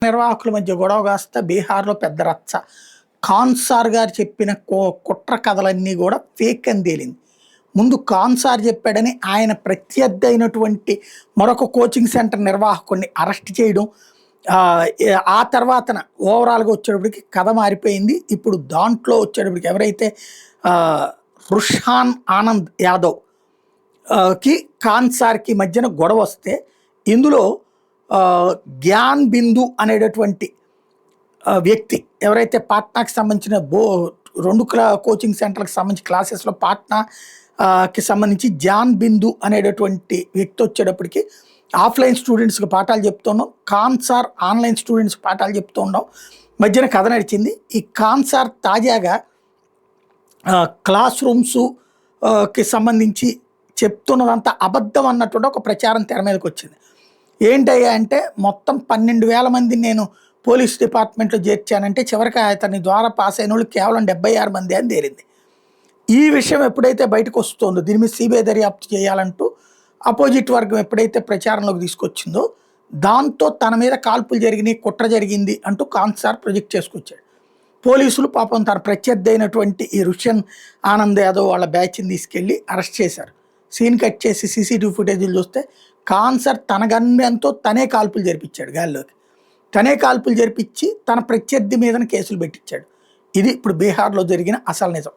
నిర్వాహకుల మధ్య గొడవ కాస్త బీహార్లో పెద్ద రచ్చ. ఖాన్సార్ గారు చెప్పిన కుట్ర కథలన్నీ కూడా ఫేక్ అని తేలింది. ముందు ఖాన్సార్ చెప్పాడని ఆయన ప్రత్యర్థి అయినటువంటి మరొక కోచింగ్ సెంటర్ నిర్వాహకుడిని అరెస్ట్ చేయడం, ఆ తర్వాతన ఓవరాల్గా వచ్చేటప్పటికి కథ మారిపోయింది. ఇప్పుడు దాంట్లో వచ్చేటప్పటికి ఎవరైతే రుషాన్ ఆనంద్ యాదవ్ కి ఖాన్సార్కి మధ్యన గొడవ వస్తే ఇందులో జ్ఞాన్ బిందు అనేటటువంటి వ్యక్తి ఎవరైతే పాట్నాకి సంబంధించిన రెండు కోచింగ్ సెంటర్కి సంబంధించి క్లాసెస్లో పాట్నాకి సంబంధించి జ్ఞాన్ బిందు అనేటటువంటి వ్యక్తి వచ్చేటప్పటికి ఆఫ్లైన్ స్టూడెంట్స్కి పాఠాలు చెప్తున్నాం, ఖాన్సార్ ఆన్లైన్ స్టూడెంట్స్ పాఠాలు చెప్తున్నాం. మధ్యన కథ నడిచింది. ఈ ఖాన్సార్ తాజాగా క్లాస్ రూమ్స్కి సంబంధించి చెప్తున్నదంతా అబద్ధం అన్నటువంటి ఒక ప్రచారం తెర మీదకి వచ్చింది. ఏంటయ్యా అంటే మొత్తం 12,000 మందిని నేను పోలీస్ డిపార్ట్మెంట్లో చేర్చానంటే చివరికి అతని ద్వారా పాస్ అయిన వాళ్ళు కేవలం 76 మంది అని తేలింది. ఈ విషయం ఎప్పుడైతే బయటకు వస్తుందో దీని మీద సిబిఐ దర్యాప్తు చేయాలంటూ అపోజిట్ వర్గం ఎప్పుడైతే ప్రచారంలోకి తీసుకొచ్చిందో దాంతో తన మీద కాల్పులు జరిగినాయి, కుట్ర జరిగింది అంటూ ఖాన్సార్ ప్రొజెక్ట్ చేసుకొచ్చాడు. పోలీసులు పాపం తన ప్రత్యర్థి అయినటువంటి ఈ రుషన్ ఆనంద్ యాదవ్ వాళ్ళ బ్యాచ్ని తీసుకెళ్ళి అరెస్ట్ చేశారు. సీన్ కట్ చేసి సీసీటీవీ ఫుటేజీలు చూస్తే ఖాన్సార్ తన గన్యంతో తనే కాల్పులు జరిపించాడు. గాల్లోకి తనే కాల్పులు జరిపించి తన ప్రత్యర్థి మీదన కేసులు పెట్టించాడు. ఇది ఇప్పుడు బీహార్లో జరిగిన అసలు నిజం.